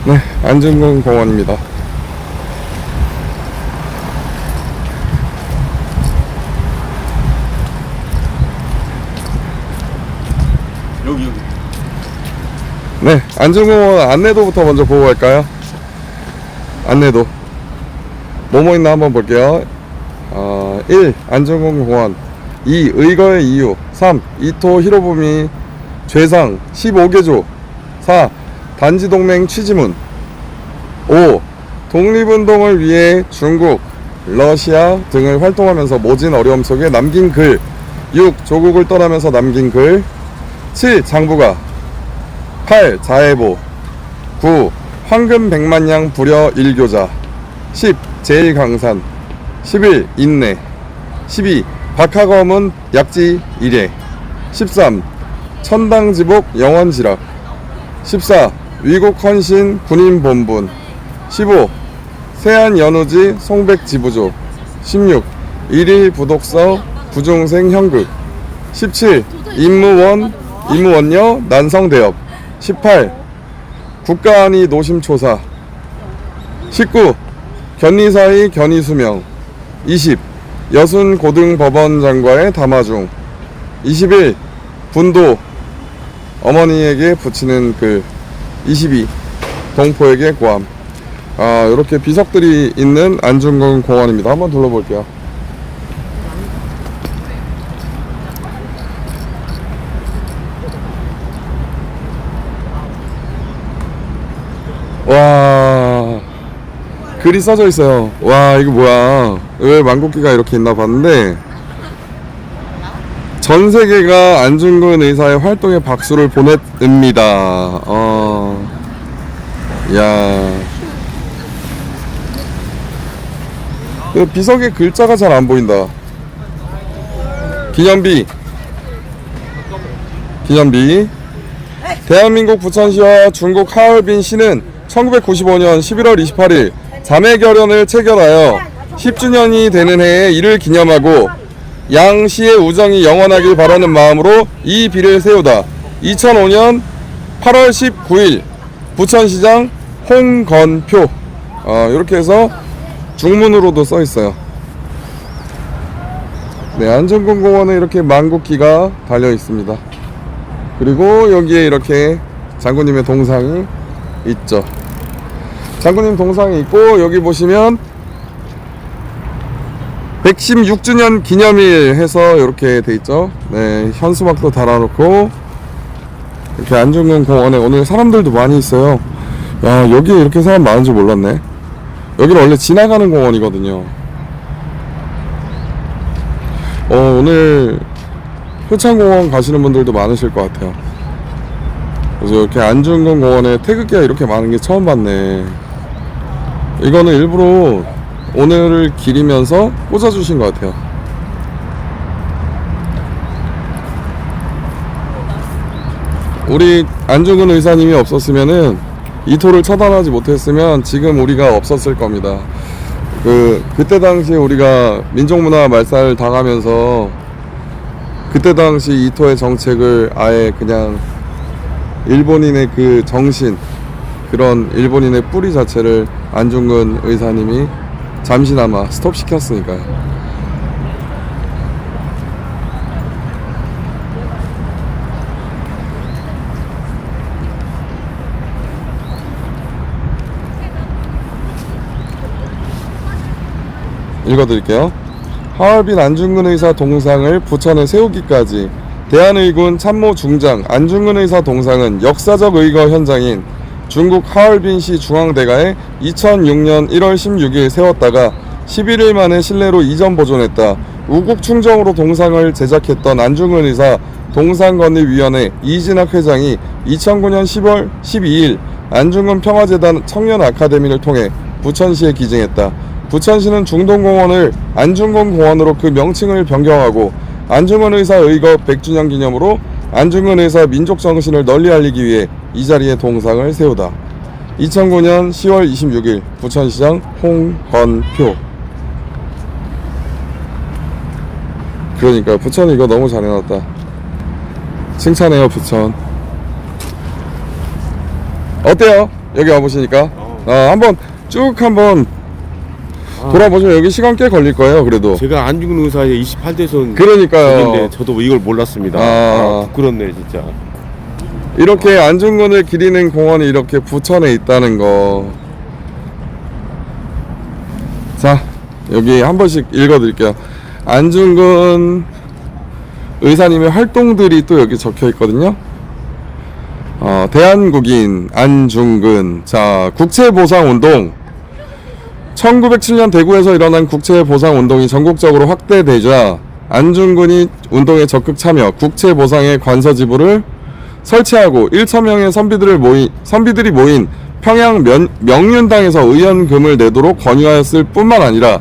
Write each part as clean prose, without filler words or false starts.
네, 안중근 공원입니다. 여기. 네, 안중근공원 안내도부터 먼저 보고 갈까요? 안내도 뭐뭐 있나 한번 볼게요. 1. 안중근공원. 2. 의거의 이유. 3. 이토 히로부미 죄상 15개조. 4. 단지동맹 취지문. 5. 독립운동을 위해 중국, 러시아 등을 활동하면서 모진 어려움 속에 남긴 글. 6. 조국을 떠나면서 남긴 글. 7. 장부가. 8. 자해보. 9. 황금 백만냥 불여 일교자. 10. 제일강산. 11. 인내. 12. 박하검은 약지 1회. 13. 천당지복 영원지락. 14. 위국헌신 군인본분. 15. 세안연우지 송백지부조. 16. 일일 부독서 부중생 형극. 17. 임무원녀 난성대업. 18. 국가안위 노심초사. 19. 견리사의 견의수명. 20. 여순고등법원장과의 담화중. 21. 분도 어머니에게 붙이는 글. 22. 동포에게 고함. 이렇게 비석들이 있는 안중근 공원입니다. 한번 둘러볼게요. 와, 글이 써져 있어요. 와, 이거 뭐야? 왜 망국기가 이렇게 있나 봤는데, 전 세계가 안중근 의사의 활동에 박수를 보냅니다. 야, 그 비석에 글자가 잘 안 보인다. 기념비. 대한민국 부천시와 중국 하얼빈시는 1995년 11월 28일 자매결연을 체결하여 10주년이 되는 해에 이를 기념하고 양시의 우정이 영원하길 바라는 마음으로 이 비를 세우다. 2005년 8월 19일 부천시장 홍건표. 이렇게 해서 중문으로도 써 있어요. 네, 안중근 공원에 이렇게 망국기가 달려 있습니다. 그리고 여기에 이렇게 장군님의 동상이 있죠. 장군님 동상이 있고, 여기 보시면 116주년 기념일 해서 이렇게 돼 있죠. 네, 현수막도 달아놓고, 이렇게 안중근 공원에 오늘 사람들도 많이 있어요. 야, 여기에 이렇게 사람 많은 줄 몰랐네. 여기는 원래 지나가는 공원이거든요. 오늘 효창공원 가시는 분들도 많으실 것 같아요. 그래서 이렇게 안중근 공원에 태극기가 이렇게 많은 게 처음 봤네. 이거는 일부러 오늘을 기리면서 꽂아주신 것 같아요. 우리 안중근 의사님이 없었으면은 이토를 처단하지 못했으면 지금 우리가 없었을 겁니다. 그때 당시에 우리가 민족문화 말살 당하면서 그때 당시 이토의 정책을 아예 그냥 일본인의 그 정신, 그런 일본인의 뿌리 자체를 안중근 의사님이 잠시나마 스톱시켰으니까요. 읽어드릴게요. 하얼빈 안중근 의사 동상을 부천에 세우기까지 대한의군 참모 중장 안중근 의사 동상은 역사적 의거 현장인 중국 하얼빈시 중앙대가에 2006년 1월 16일 세웠다가 11일 만에 실내로 이전 보존했다. 우국 충정으로 동상을 제작했던 안중근 의사 동상건립위원회 이진학 회장이 2009년 10월 12일 안중근 평화재단 청년 아카데미를 통해 부천시에 기증했다. 부천시는 중동공원을 안중근 공원으로 그 명칭을 변경하고 안중근 의사 의거 100주년 기념으로 안중근 의사 민족정신을 널리 알리기 위해 이 자리에 동상을 세우다. 2009년 10월 26일 부천시장 홍건표. 그러니까 부천 이거 너무 잘 해놨다. 칭찬해요 부천. 어때요? 여기 와보시니까. 한번 쭉 한번 돌아보시면 여기 시간 꽤 걸릴 거예요. 그래도. 제가 안중근 의사의 28대선 그러니까요. 저도 이걸 몰랐습니다. 부끄럽네 진짜. 이렇게 안중근을 기리는 공원이 이렇게 부천에 있다는 거. 자, 여기 한 번씩 읽어드릴게요. 안중근 의사님의 활동들이 또 여기 적혀 있거든요. 대한국인 안중근. 자, 국채보상운동. 1907년 대구에서 일어난 국채보상운동이 전국적으로 확대되자 안중근이 운동에 적극 참여, 국채보상의 관서 지부를 설치하고 1,000명의 선비들이 모인 평양 명륜당에서 의원금을 내도록 권유하였을 뿐만 아니라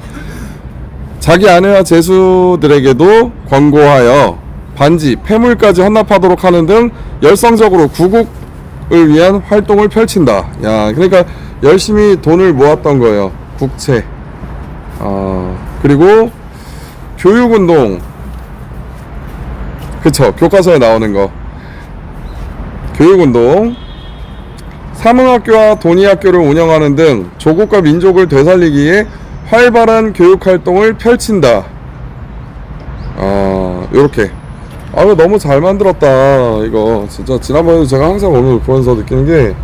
자기 아내와 제수들에게도 권고하여 반지, 폐물까지 헌납하도록 하는 등 열성적으로 구국을 위한 활동을 펼친다. 야, 그러니까 열심히 돈을 모았던 거예요. 국채. 그리고 교육운동. 그쵸, 교과서에 나오는 거. 교육운동. 사문학교와 돈이학교를 운영하는 등 조국과 민족을 되살리기에 활발한 교육활동을 펼친다. 요렇게. 이거 너무 잘 만들었다. 이거 진짜 지난번에도 제가 항상 오늘 보면서 느끼는 게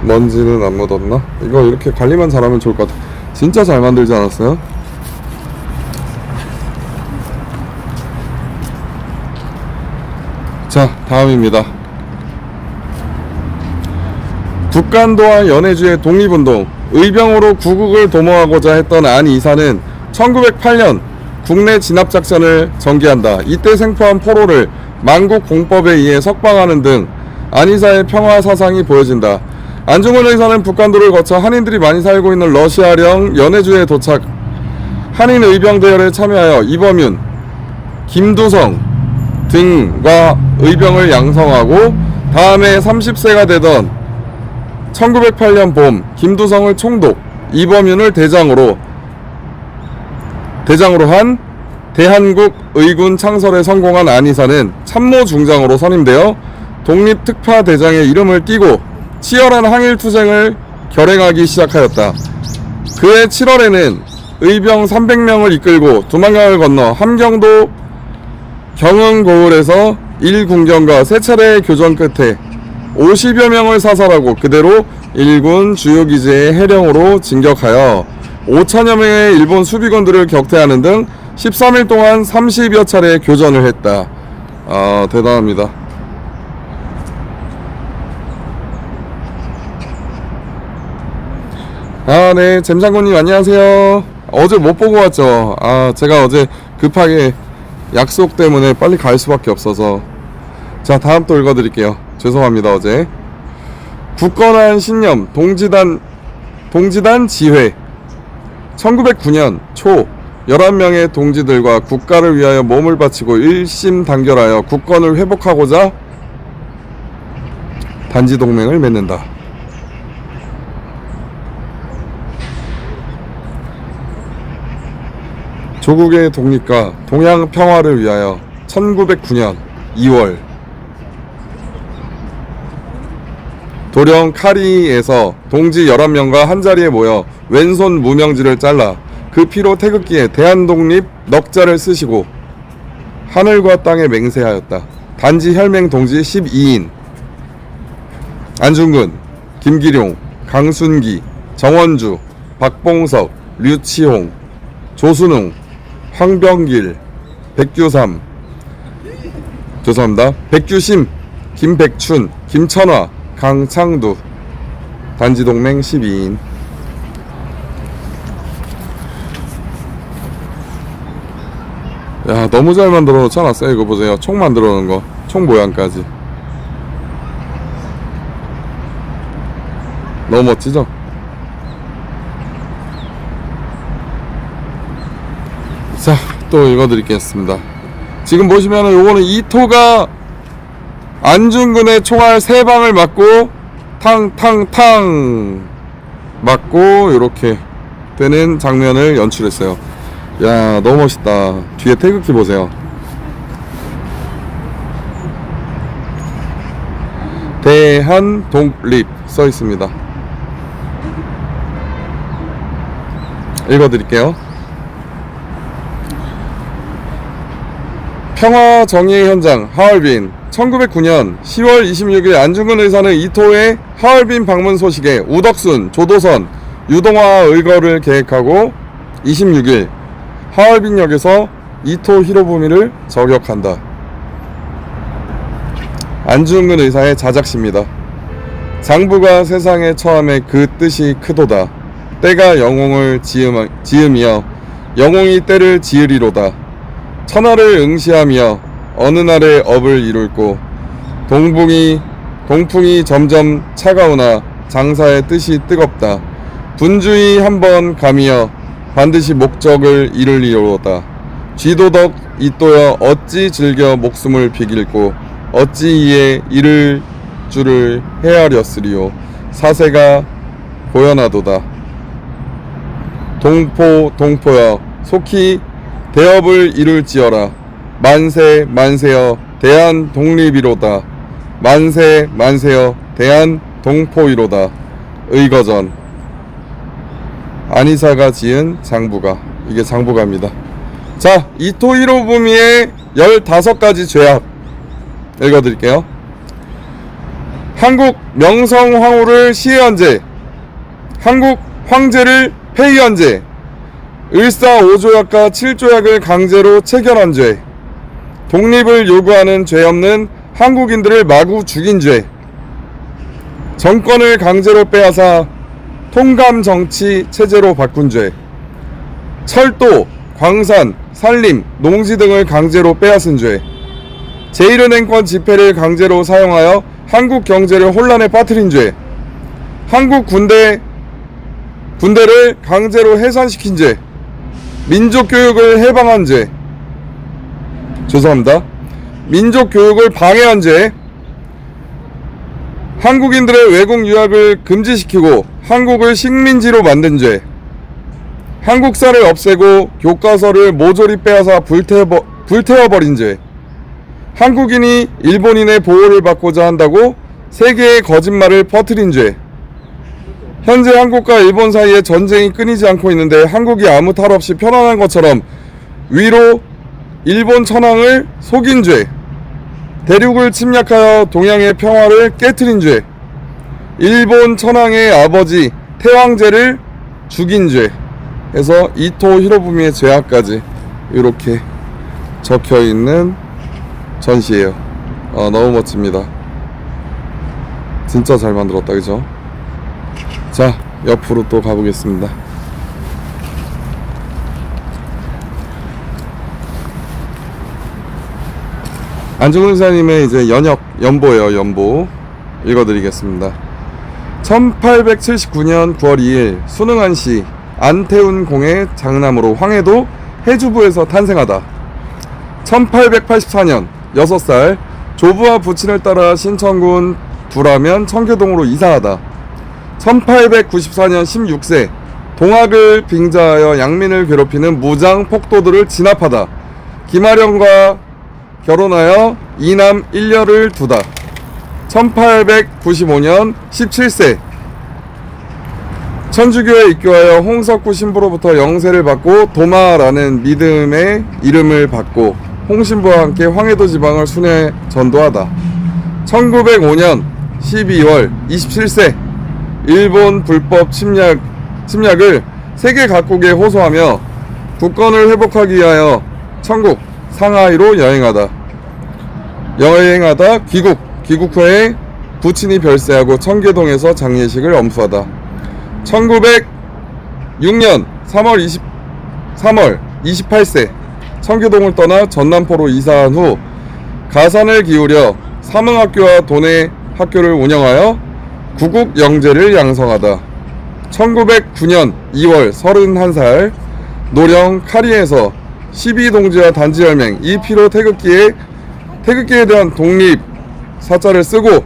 먼지는 안 묻었나? 이거 이렇게 관리만 잘하면 좋을 것 같아. 진짜 잘 만들지 않았어요? 자, 다음입니다. 국간도와 연해주의 독립운동. 의병으로 구국을 도모하고자 했던 안 이사는 1908년 국내 진압작전을 전개한다. 이때 생포한 포로를 만국 공법에 의해 석방하는 등 안 이사의 평화 사상이 보여진다. 안중근 의사는 북간도를 거쳐 한인들이 많이 살고 있는 러시아령 연해주에 도착. 한인 의병 대열에 참여하여 이범윤, 김두성 등과 의병을 양성하고 다음해 30세가 되던 1908년 봄 김두성을 총독, 이범윤을 대장으로 한 대한국 의군 창설에 성공한 안이사는 참모중장으로 선임되어 독립특파대장의 이름을 띠고 치열한 항일투쟁을 결행하기 시작하였다. 그해 7월에는 의병 300명을 이끌고 두만강을 건너 함경도 경흥고을에서 1군경과 3차례의 교전 끝에 50여 명을 사살하고 그대로 일군 주요기지의 해령으로 진격하여 5천여 명의 일본 수비군들을 격퇴하는 등 13일 동안 30여 차례 교전을 했다. 대단합니다. 네, 잼장군님 안녕하세요. 어제 못 보고 왔죠. 제가 어제 급하게 약속 때문에 빨리 갈 수밖에 없어서. 자, 다음 또 읽어드릴게요. 죄송합니다. 어제 굳건한 신념 동지단 지회. 1909년 초 11명의 동지들과 국가를 위하여 몸을 바치고 일심단결하여 국권을 회복하고자 단지동맹을 맺는다. 조국의 독립과 동양 평화를 위하여 1909년 2월 도령 카리에서 동지 11명과 한자리에 모여 왼손 무명지를 잘라 그 피로 태극기에 대한독립 넉자를 쓰시고 하늘과 땅에 맹세하였다. 단지 혈맹 동지 12인 안중근, 김기룡, 강순기, 정원주, 박봉석, 류치홍, 조순웅, 황병길, 백규심, 김백춘, 김천화, 강창두. 단지동맹 12인. 야, 너무 잘 만들어 놓지 않았어요? 이거 보세요. 총 만들어 놓은 거. 총 모양까지. 너무 멋지죠? 자, 또 읽어드리겠습니다. 지금 보시면은 요거는 이토가 안중근의 총알 3방을 맞고 탕탕탕 맞고 요렇게 되는 장면을 연출했어요. 야, 너무 멋있다. 뒤에 태극기 보세요. 대한 독립 써 있습니다. 읽어드릴게요. 평화 정의의 현장 하얼빈. 1909년 10월 26일 안중근 의사는 이토의 하얼빈 방문 소식에 우덕순, 조도선, 유동화 의거를 계획하고 26일 하얼빈역에서 이토 히로부미를 저격한다. 안중근 의사의 자작시입니다. 장부가 세상에 처함에 그 뜻이 크도다. 때가 영웅을 지으며 영웅이 때를 지으리로다. 천하를 응시하며 어느 날에 업을 이룰고 동풍이 점점 차가우나 장사의 뜻이 뜨겁다. 분주히 한번 가미어 반드시 목적을 이루리로다. 쥐도덕 이또여 어찌 즐겨 목숨을 비길고 어찌 이에 이를 줄을 헤아렸으리요. 사세가 보여나도다. 동포여 속히 대업을 이룰지어라. 만세 만세여 대한 독립이로다. 만세 만세여 대한 동포이로다. 의거전. 안이사가 지은 장부가. 이게 장부가입니다. 자, 이토 히로부미의 15가지 죄악 읽어드릴게요. 한국 명성황후를 시해한 죄, 한국 황제를 폐위한 죄, 을사 5조약과 7조약을 강제로 체결한 죄, 독립을 요구하는 죄 없는 한국인들을 마구 죽인 죄, 정권을 강제로 빼앗아 통감 정치 체제로 바꾼 죄, 철도, 광산, 산림, 농지 등을 강제로 빼앗은 죄, 제1은행권 지폐를 강제로 사용하여 한국 경제를 혼란에 빠뜨린 죄, 한국 군대를 강제로 해산시킨 죄, 민족교육을 해방한 죄, 죄송합니다. 민족교육을 방해한 죄, 한국인들의 외국 유학을 금지시키고 한국을 식민지로 만든 죄, 한국사를 없애고 교과서를 모조리 빼앗아 불태워버린 죄, 한국인이 일본인의 보호를 받고자 한다고 세계의 거짓말을 퍼뜨린 죄, 현재 한국과 일본 사이에 전쟁이 끊이지 않고 있는데 한국이 아무 탈 없이 편안한 것처럼 위로 일본 천황을 속인 죄, 대륙을 침략하여 동양의 평화를 깨트린 죄, 일본 천황의 아버지 태왕제를 죽인 죄 해서 이토 히로부미의 죄악까지 이렇게 적혀있는 전시예요. 너무 멋집니다. 진짜 잘 만들었다, 그죠? 자, 옆으로 또 가보겠습니다. 안중근 의사님의 이제 연보예요. 연보 읽어드리겠습니다. 1879년 9월 2일 순응한시 안태운 공의 장남으로 황해도 해주부에서 탄생하다. 1884년 6살 조부와 부친을 따라 신천군 두라면 청계동으로 이사하다. 1894년 16세 동학을 빙자하여 양민을 괴롭히는 무장 폭도들을 진압하다. 김아령과 결혼하여 2남 1녀를 두다. 1895년 17세 천주교에 입교하여 홍석구 신부로부터 영세를 받고 도마라는 믿음의 이름을 받고 홍신부와 함께 황해도 지방을 순회 전도하다. 1905년 12월 27세 일본 불법 침략을 세계 각국에 호소하며 국권을 회복하기 위하여 천국 상하이로 여행하다 귀국 후에 부친이 별세하고 청계동에서 장례식을 엄수하다. 1906년 3월 28세 청계동을 떠나 전남포로 이사한 후 가산을 기울여 삼흥학교와 도내 학교를 운영하여 구국 영재를 양성하다. 1909년 2월 31살 노령 카리에서 12동지와 단지혈맹 2피로 태극기에 대한 독립 사자를 쓰고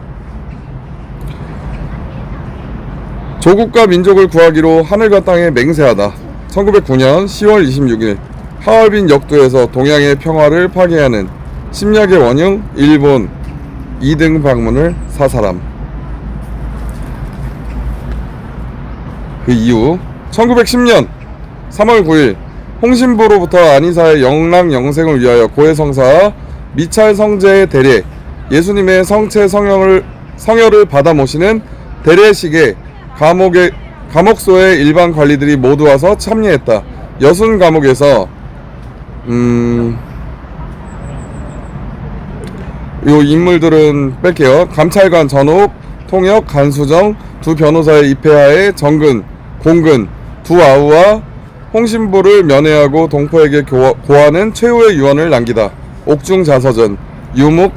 조국과 민족을 구하기로 하늘과 땅에 맹세하다. 1909년 10월 26일 하얼빈 역도에서 동양의 평화를 파괴하는 침략의 원흉 일본 2등 방문을 사사람. 그 이후 1910년 3월 9일 홍신보로부터 안이사의 영락 영생을 위하여 고해성사 미찰 성제의 대례 예수님의 성체 성혈을 받아 모시는 대례식에 감옥소의 일반 관리들이 모두 와서 참여했다. 여순 감옥에서 요 인물들은 뺄게요. 감찰관 전옥, 통역, 간수정, 두 변호사의 입회하에 정근, 공근, 두 아우와 홍신보를 면회하고 동포에게 고하는 최후의 유언을 남기다. 옥중자서전, 유목,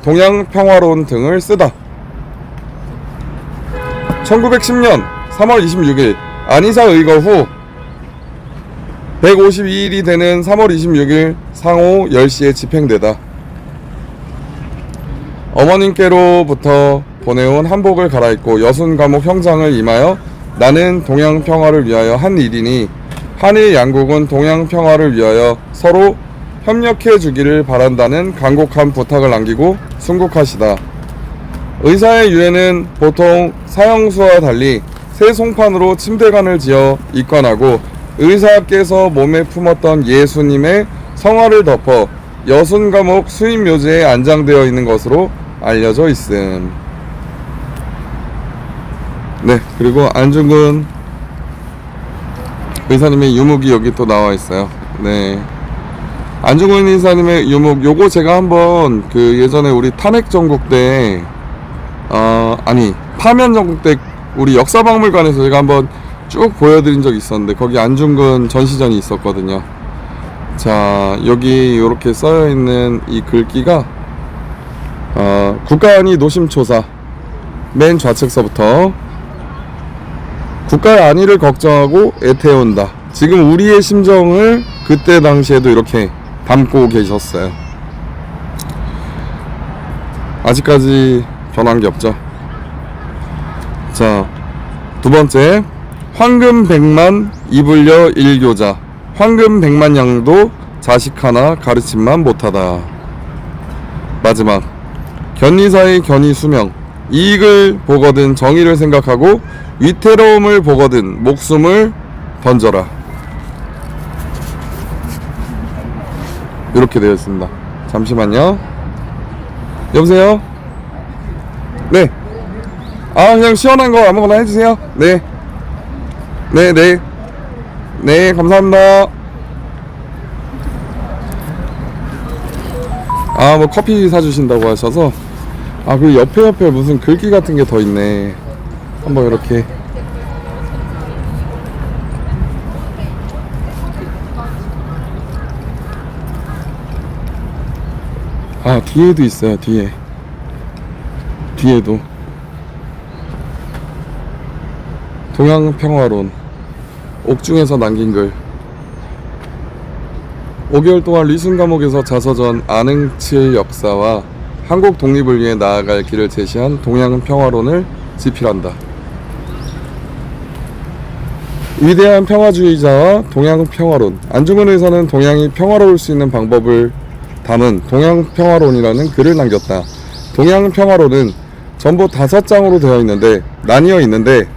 동양평화론 등을 쓰다. 1910년 3월 26일 안이사 의거 후 152일이 되는 3월 26일 상오 10시에 집행되다. 어머님께로부터 보내온 한복을 갈아입고 여순감옥 형장을 임하여 나는 동양평화를 위하여 한 일이니 한일 양국은 동양평화를 위하여 서로 협력해 주기를 바란다는 간곡한 부탁을 남기고 순국하시다. 의사의 유해는 보통 사형수와 달리 새 송판으로 침대관을 지어 입관하고 의사께서 몸에 품었던 예수님의 성화를 덮어 여순감옥 수임묘지에 안장되어 있는 것으로 알려져 있음. 네, 그리고 안중근 의사님의 유목이 여기 또 나와 있어요. 네, 안중근 의사님의 유목, 요거 제가 한번 그 예전에 우리 탄핵 전국 때 파면 전국 때 우리 역사박물관에서 제가 한번 쭉 보여드린 적이 있었는데 거기 안중근 전시전이 있었거든요. 자, 여기 이렇게 써여 있는 이 글귀가 국가안위 노심초사 맨 좌측서부터 국가의 안위를 걱정하고 애태운다. 지금 우리의 심정을 그때 당시에도 이렇게 담고 계셨어요. 아직까지 변한 게 없죠. 자, 두 번째, 황금 100만 이불려 일교자. 황금 100만 양도 자식 하나 가르침만 못하다. 마지막, 견리사의 견이 수명. 이익을 보거든 정의를 생각하고 위태로움을 보거든 목숨을 던져라. 이렇게 되어 있습니다. 잠시만요. 여보세요? 네. 그냥 시원한 거 아무거나 해주세요. 네. 네, 감사합니다. 뭐 커피 사주신다고 하셔서. 그리고 옆에 무슨 글귀 같은 게 더 있네. 한번 이렇게. 뒤에도 있어요. 뒤에도 동양평화론 옥중에서 남긴 글. 5개월 동안 리순 감옥에서 자서전 안흥칠 역사와 한국 독립을 위해 나아갈 길을 제시한 동양평화론을 집필한다. 위대한 평화주의자와 동양평화론. 안중근 의사는 동양이 평화로울 수 있는 방법을 담은 동양평화론이라는 글을 남겼다. 동양평화론은 전부 5장으로 나뉘어 있는데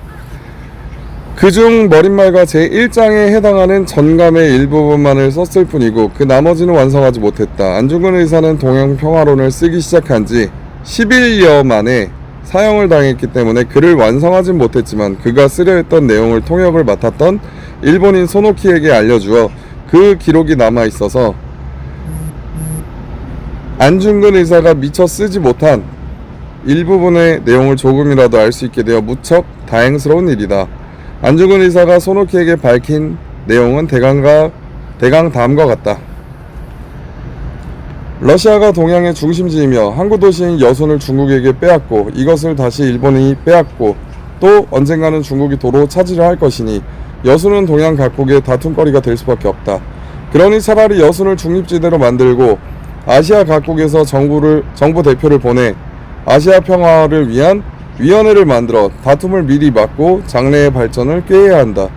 그중 머릿말과 제1장에 해당하는 전감의 일부분만을 썼을 뿐이고 그 나머지는 완성하지 못했다. 안중근 의사는 동양평화론을 쓰기 시작한 지 11여 만에 사형을 당했기 때문에 글을 완성하진 못했지만 그가 쓰려 했던 내용을 통역을 맡았던 일본인 소노키에게 알려주어 그 기록이 남아있어서 안중근 의사가 미처 쓰지 못한 일부분의 내용을 조금이라도 알 수 있게 되어 무척 다행스러운 일이다. 안중근 의사가 소노키에게 밝힌 내용은 대강 다음과 같다. 러시아가 동양의 중심지이며 항구 도시인 여순을 중국에게 빼앗고 이것을 다시 일본이 빼앗고 또 언젠가는 중국이 도로 차지를 할 것이니 여순은 동양 각국의 다툼거리가 될 수밖에 없다. 그러니 차라리 여순을 중립지대로 만들고 아시아 각국에서 정부 대표를 보내 아시아 평화를 위한 위원회를 만들어 다툼을 미리 막고 장래의 발전을 꾀해야 한다.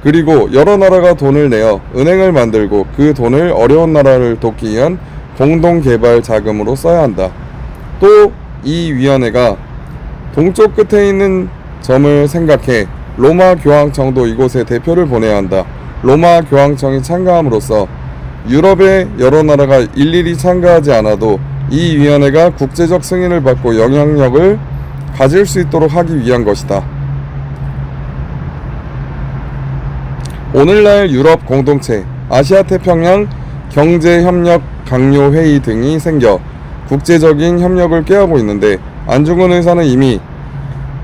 그리고 여러 나라가 돈을 내어 은행을 만들고 그 돈을 어려운 나라를 돕기 위한 공동개발 자금으로 써야 한다. 또 이 위원회가 동쪽 끝에 있는 점을 생각해 로마 교황청도 이곳에 대표를 보내야 한다. 로마 교황청이 참가함으로써 유럽의 여러 나라가 일일이 참가하지 않아도 이 위원회가 국제적 승인을 받고 영향력을 가질 수 있도록 하기 위한 것이다. 오늘날 유럽 공동체, 아시아 태평양 경제협력 강요회의 등이 생겨 국제적인 협력을 꾀하고 있는데 안중근 의사는 이미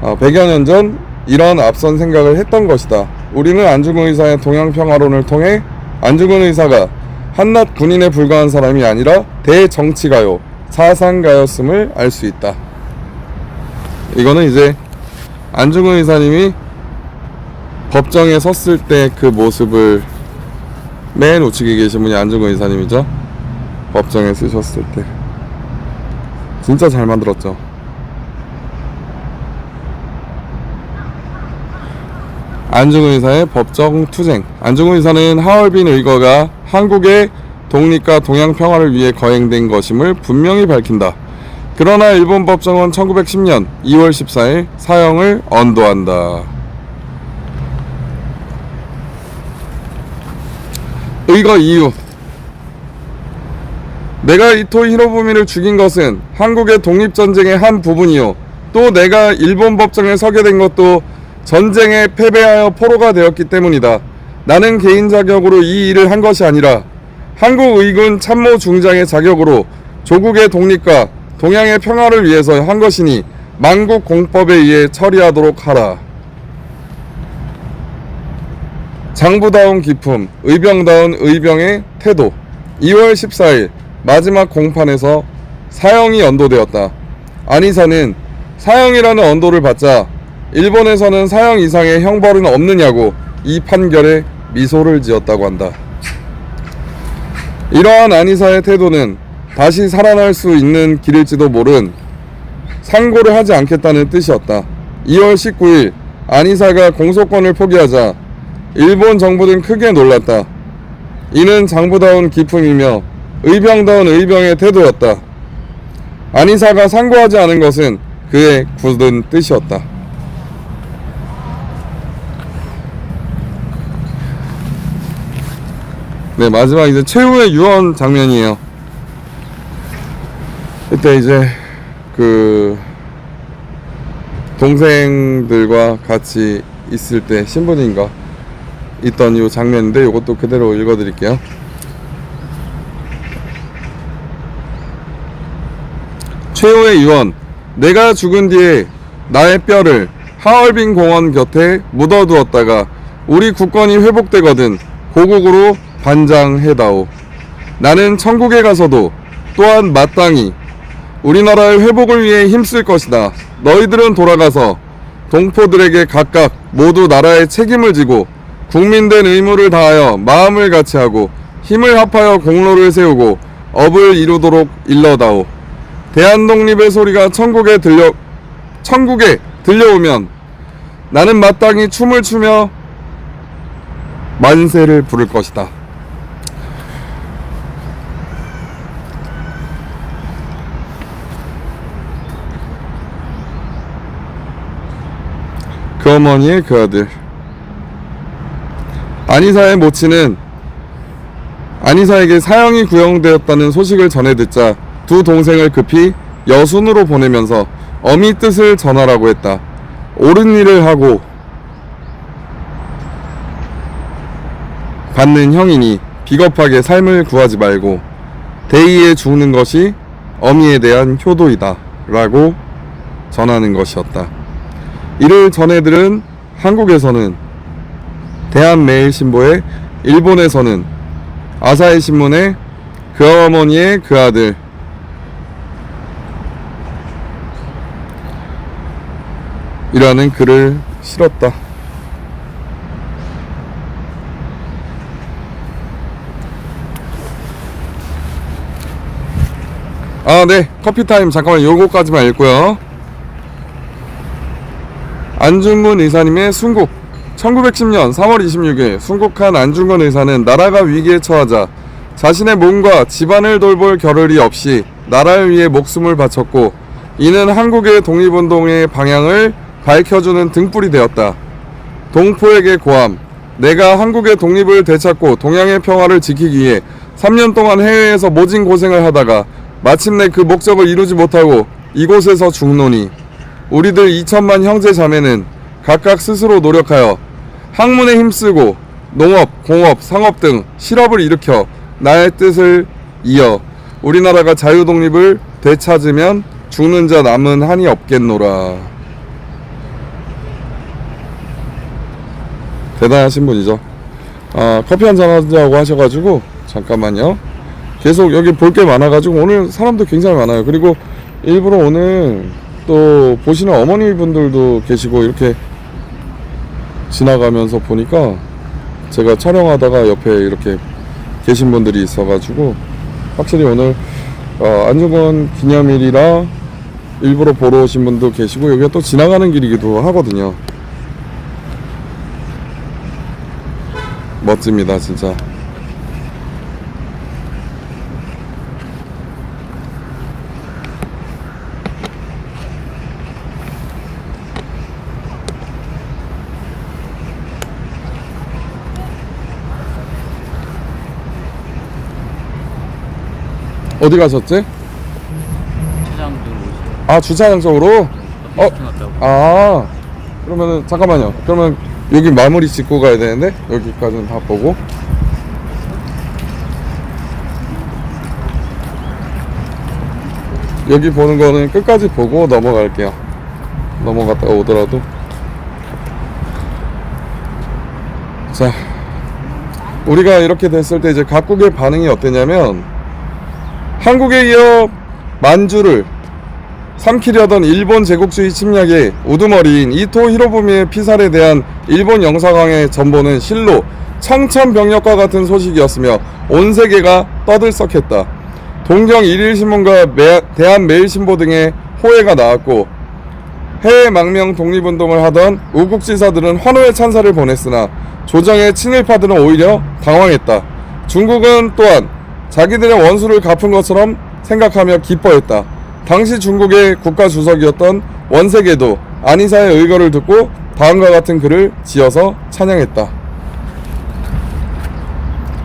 100여 년 전 이런 앞선 생각을 했던 것이다. 우리는 안중근 의사의 동양평화론을 통해 안중근 의사가 한낱 군인에 불과한 사람이 아니라 대정치가요, 사상가였음을 알 수 있다. 이거는 이제 안중근 의사님이 법정에 섰을 때 그 모습을 맨 우측에 계신 분이 안중근 의사님이죠. 법정에 쓰셨을 때 진짜 잘 만들었죠. 안중근 의사의 법정 투쟁. 안중근 의사는 하얼빈 의거가 한국의 독립과 동양 평화를 위해 거행된 것임을 분명히 밝힌다. 그러나 일본 법정은 1910년 2월 14일 사형을 언도한다. 의거 이유. 내가 이토 히로부미를 죽인 것은 한국의 독립전쟁의 한 부분이요, 또 내가 일본 법정에 서게 된 것도 전쟁에 패배하여 포로가 되었기 때문이다. 나는 개인 자격으로 이 일을 한 것이 아니라 한국 의군 참모 중장의 자격으로 조국의 독립과 동양의 평화를 위해서 한 것이니 만국 공법에 의해 처리하도록 하라. 장부다운 기품, 의병다운 의병의 태도. 2월 14일 마지막 공판에서 사형이 언도되었다. 안의사는 사형이라는 언도를 받자 일본에서는 사형 이상의 형벌은 없느냐고 이 판결에 미소를 지었다고 한다. 이러한 안의사의 태도는 다시 살아날 수 있는 길일지도 모른 상고를 하지 않겠다는 뜻이었다. 2월 19일 안의사가 공소권을 포기하자 일본 정부는 크게 놀랐다. 이는 장부다운 기품이며 의병다운 의병의 태도였다. 안의사가 상고하지 않은 것은 그의 굳은 뜻이었다. 네, 마지막 이제 최후의 유언 장면이에요. 그때 이제 그 동생들과 같이 있을 때 신부님과 있던 이 장면인데 이것도 그대로 읽어드릴게요. 최후의 유언. 내가 죽은 뒤에 나의 뼈를 하얼빈 공원 곁에 묻어두었다가 우리 국권이 회복되거든 고국으로 반장해다오. 나는 천국에 가서도 또한 마땅히 우리나라의 회복을 위해 힘쓸 것이다. 너희들은 돌아가서 동포들에게 각각 모두 나라의 책임을 지고 국민된 의무를 다하여 마음을 같이하고 힘을 합하여 공로를 세우고 업을 이루도록 일러다오. 대한독립의 소리가 천국에 들려오면 나는 마땅히 춤을 추며 만세를 부를 것이다. 그 어머니의 그 아들. 안의사의 모친은 안의사에게 사형이 구형되었다는 소식을 전해 듣자 두 동생을 급히 여순으로 보내면서 어미 뜻을 전하라고 했다. 옳은 일을 하고 받는 형이니 비겁하게 삶을 구하지 말고 대의에 죽는 것이 어미에 대한 효도이다 라고 전하는 것이었다. 이를 전해 들은 한국에서는 대한매일신보에, 일본에서는 아사히 신문에 그 어머니의 그 아들 이라는 글을 실었다. 네, 커피타임 잠깐만 요거까지만 읽고요. 안중근 의사님의 순국. 1910년 3월 26일 순국한 안중근 의사는 나라가 위기에 처하자 자신의 몸과 집안을 돌볼 겨를이 없이 나라를 위해 목숨을 바쳤고 이는 한국의 독립운동의 방향을 밝혀주는 등불이 되었다. 동포에게 고함. 내가 한국의 독립을 되찾고 동양의 평화를 지키기 위해 3년 동안 해외에서 모진 고생을 하다가 마침내 그 목적을 이루지 못하고 이곳에서 죽노니 우리들 2천만 형제 자매는 각각 스스로 노력하여 학문에 힘쓰고 농업, 공업, 상업 등 실업을 일으켜 나의 뜻을 이어 우리나라가 자유독립을 되찾으면 죽는 자 남은 한이 없겠노라. 대단하신 분이죠. 커피 한잔 하자고 하셔가지고 잠깐만요. 계속 여기 볼 게 많아가지고 오늘 사람도 굉장히 많아요. 그리고 일부러 오늘 또 보시는 어머니 분들도 계시고 이렇게 지나가면서 보니까 제가 촬영하다가 옆에 이렇게 계신 분들이 있어가지고 확실히 오늘 안중근 기념일이라 일부러 보러 오신 분도 계시고 여기가 또 지나가는 길이기도 하거든요. 멋집니다 진짜. 어디 가셨지? 차장들 오시고 아 주차장 쪽으로? 미팅 왔다고. 그러면은 잠깐만요. 그러면 여기 마무리 짓고 가야 되는데 여기까지는 다 보고 여기 보는 거는 끝까지 보고 넘어갈게요. 넘어갔다가 오더라도 자 우리가 이렇게 됐을 때 이제 각국의 반응이 어땠냐면 한국에 이어 만주를 삼키려던 일본 제국주의 침략의 우두머리인 이토 히로부미의 피살에 대한 일본 영사관의 전보는 실로 청천벽력과 같은 소식이었으며 온 세계가 떠들썩했다. 동경 일일신문과 대한매일신보 등의 호해가 나왔고 해외 망명 독립운동을 하던 우국지사들은 환호의 찬사를 보냈으나 조정의 친일파들은 오히려 당황했다. 중국은 또한 자기들의 원수를 갚은 것처럼 생각하며 기뻐했다. 당시 중국의 국가주석이었던 원색에도 안이사의 의거를 듣고 다음과 같은 글을 지어서 찬양했다.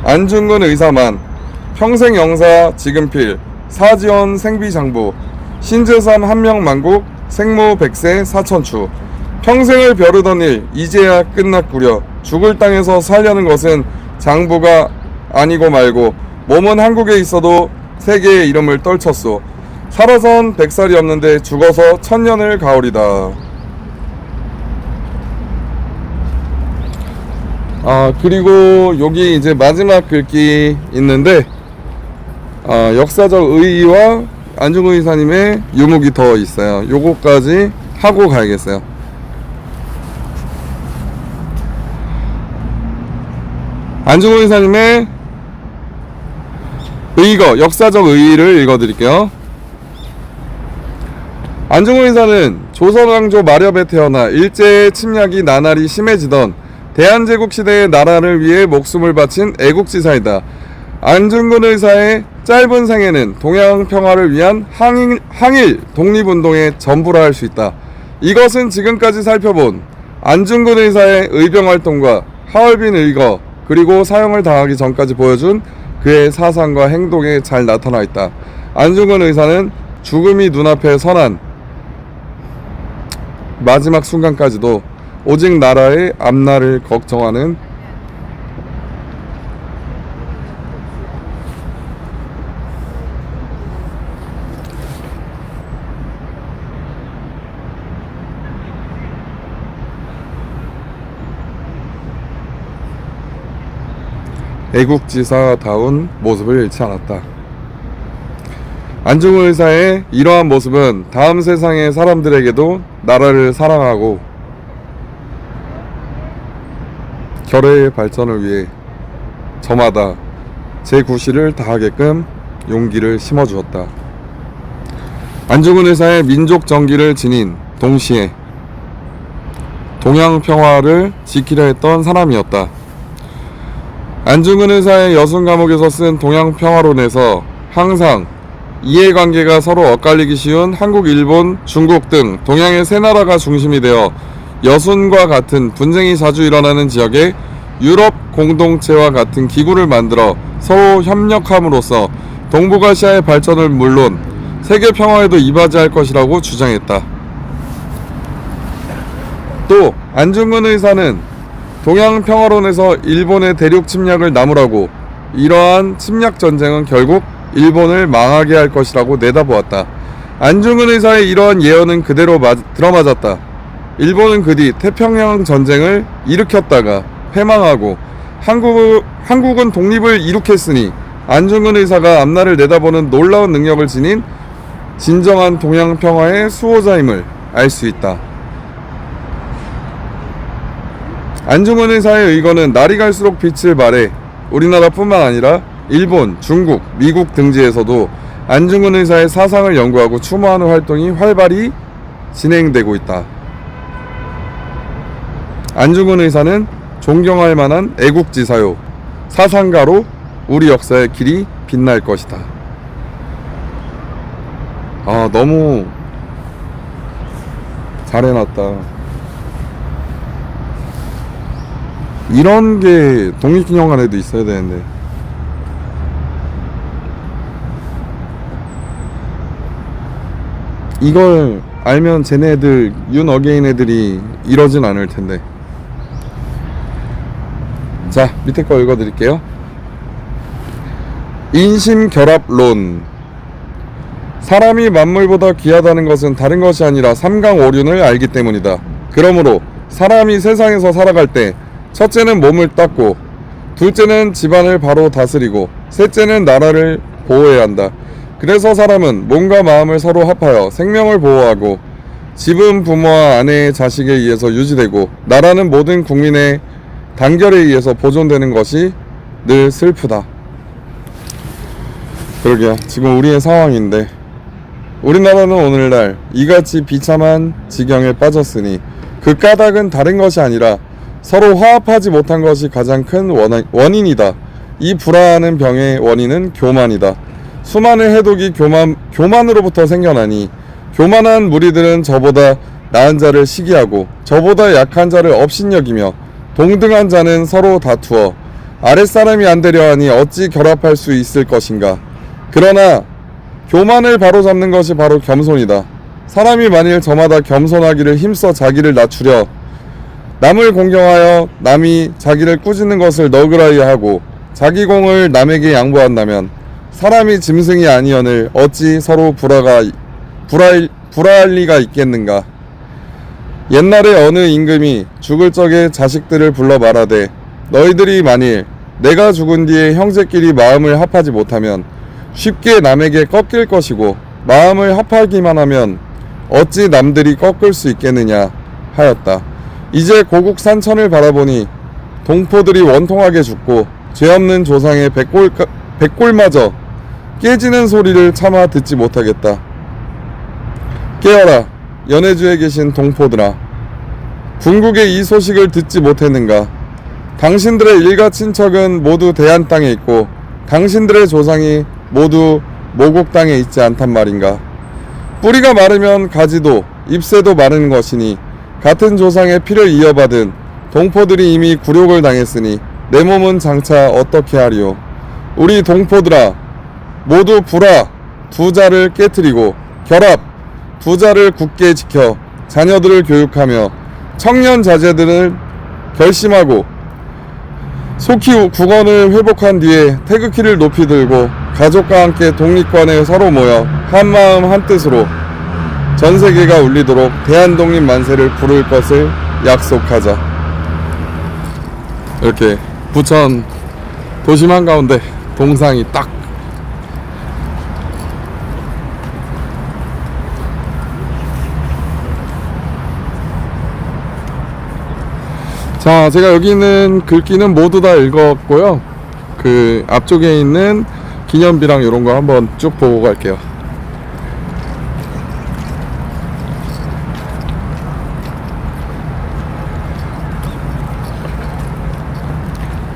안중근 의사만, 평생영사 지근필, 사지원 생비장부, 신재삼 한명만국, 생무백세 사천추. 평생을 벼르던 일 이제야 끝났구려. 죽을 땅에서 살려는 것은 장부가 아니고 말고 몸은 한국에 있어도 세계의 이름을 떨쳤소. 살아선 100살이 없는데 죽어서 1000년을 가오리다. 그리고 여기 이제 마지막 글귀 있는데 역사적 의의와 안중근 의사님의 유목이 더 있어요. 요거까지 하고 가야겠어요. 안중근 의사님의 의거, 역사적 의의를 읽어드릴게요. 안중근 의사는 조선왕조 마렵에 태어나 일제의 침략이 나날이 심해지던 대한제국 시대의 나라를 위해 목숨을 바친 애국지사이다. 안중근 의사의 짧은 생애는 동양 평화를 위한 항일 독립운동의 전부라 할 수 있다. 이것은 지금까지 살펴본 안중근 의사의 의병활동과 하얼빈 의거 그리고 사형을 당하기 전까지 보여준 그의 사상과 행동에 잘 나타나 있다. 안중근 의사는 죽음이 눈앞에 선한 마지막 순간까지도 오직 나라의 앞날을 걱정하는 애국지사다운 모습을 잃지 않았다. 안중근 의사의 이러한 모습은 다음 세상의 사람들에게도 나라를 사랑하고 결의의 발전을 위해 저마다 제 구실을 다하게끔 용기를 심어주었다. 안중근 의사의 민족 정기를 지닌 동시에 동양 평화를 지키려 했던 사람이었다. 안중근 의사의 여순 감옥에서 쓴 동양 평화론에서 항상 이해관계가 서로 엇갈리기 쉬운 한국, 일본, 중국 등 동양의 세 나라가 중심이 되어 여순과 같은 분쟁이 자주 일어나는 지역에 유럽 공동체와 같은 기구를 만들어 서로 협력함으로써 동북아시아의 발전을 물론 세계 평화에도 이바지할 것이라고 주장했다. 또 안중근 의사는 동양 평화론에서 일본의 대륙 침략을 나무라고 이러한 침략 전쟁은 결국 일본을 망하게 할 것이라고 내다보았다. 안중근 의사의 이러한 예언은 그대로 들어맞았다. 일본은 그 뒤 태평양 전쟁을 일으켰다가 패망하고 한국은 독립을 이룩했으니 안중근 의사가 앞날을 내다보는 놀라운 능력을 지닌 진정한 동양 평화의 수호자임을 알 수 있다. 안중근 의사의 의거는 날이 갈수록 빛을 발해 우리나라뿐만 아니라 일본, 중국, 미국 등지에서도 안중근 의사의 사상을 연구하고 추모하는 활동이 활발히 진행되고 있다. 안중근 의사는 존경할 만한 애국지사요, 사상가로 우리 역사의 길이 빛날 것이다. 아, 너무 잘해놨다. 이런 게 독립기념관에도 있어야 되는데. 이걸 알면 쟤네들 윤어게인 애들이 이러진 않을 텐데. 자, 밑에 거 읽어드릴게요. 인심결합론. 사람이 만물보다 귀하다는 것은 다른 것이 아니라 삼강오륜을 알기 때문이다. 그러므로 사람이 세상에서 살아갈 때 첫째는 몸을 닦고, 둘째는 집안을 바로 다스리고, 셋째는 나라를 보호해야 한다. 그래서 사람은 몸과 마음을 서로 합하여 생명을 보호하고, 집은 부모와 아내의 자식에 의해서 유지되고, 나라는 모든 국민의 단결에 의해서 보존되는 것이 늘 슬프다. 그러게요. 지금 우리의 상황인데 우리나라는 오늘날 이같이 비참한 지경에 빠졌으니 그 까닭은 다른 것이 아니라 서로 화합하지 못한 것이 가장 큰 원인이다. 이 불화하는 병의 원인은 교만이다. 수많은 해독이 교만으로부터 생겨나니 교만한 무리들은 저보다 나은 자를 시기하고 저보다 약한 자를 업신여기며 동등한 자는 서로 다투어 아랫사람이 안 되려 하니 어찌 결합할 수 있을 것인가. 그러나 교만을 바로잡는 것이 바로 겸손이다. 사람이 만일 저마다 겸손하기를 힘써 자기를 낮추려 남을 공경하여 남이 자기를 꾸짖는 것을 너그러이 하고 자기 공을 남에게 양보한다면 사람이 짐승이 아니언을 어찌 서로 불화할 리가 있겠는가. 옛날에 어느 임금이 죽을 적에 자식들을 불러 말하되 너희들이 만일 내가 죽은 뒤에 형제끼리 마음을 합하지 못하면 쉽게 남에게 꺾일 것이고 마음을 합하기만 하면 어찌 남들이 꺾을 수 있겠느냐 하였다. 이제 고국 산천을 바라보니 동포들이 원통하게 죽고 죄 없는 조상의 백골마저 깨지는 소리를 차마 듣지 못하겠다. 깨어라, 연해주에 계신 동포들아. 궁극의 이 소식을 듣지 못했는가. 당신들의 일가 친척은 모두 대한 땅에 있고 당신들의 조상이 모두 모국 땅에 있지 않단 말인가. 뿌리가 마르면 가지도 잎새도 마르는 것이니 같은 조상의 피를 이어받은 동포들이 이미 굴욕을 당했으니 내 몸은 장차 어떻게 하리요. 우리 동포들아, 모두 불화 두 자를 깨트리고 결합 두 자를 굳게 지켜 자녀들을 교육하며 청년 자제들을 결심하고 속히 국원을 회복한 뒤에 태극기를 높이 들고 가족과 함께 독립관에 서로 모여 한마음 한뜻으로 전세계가 울리도록 대한독립 만세를 부를 것을 약속하자. 이렇게 부천 도심 한가운데 동상이 딱. 자, 제가 여기 있는 글귀는 모두 다 읽었고요. 그 앞쪽에 있는 기념비랑 이런 거 한번 쭉 보고 갈게요.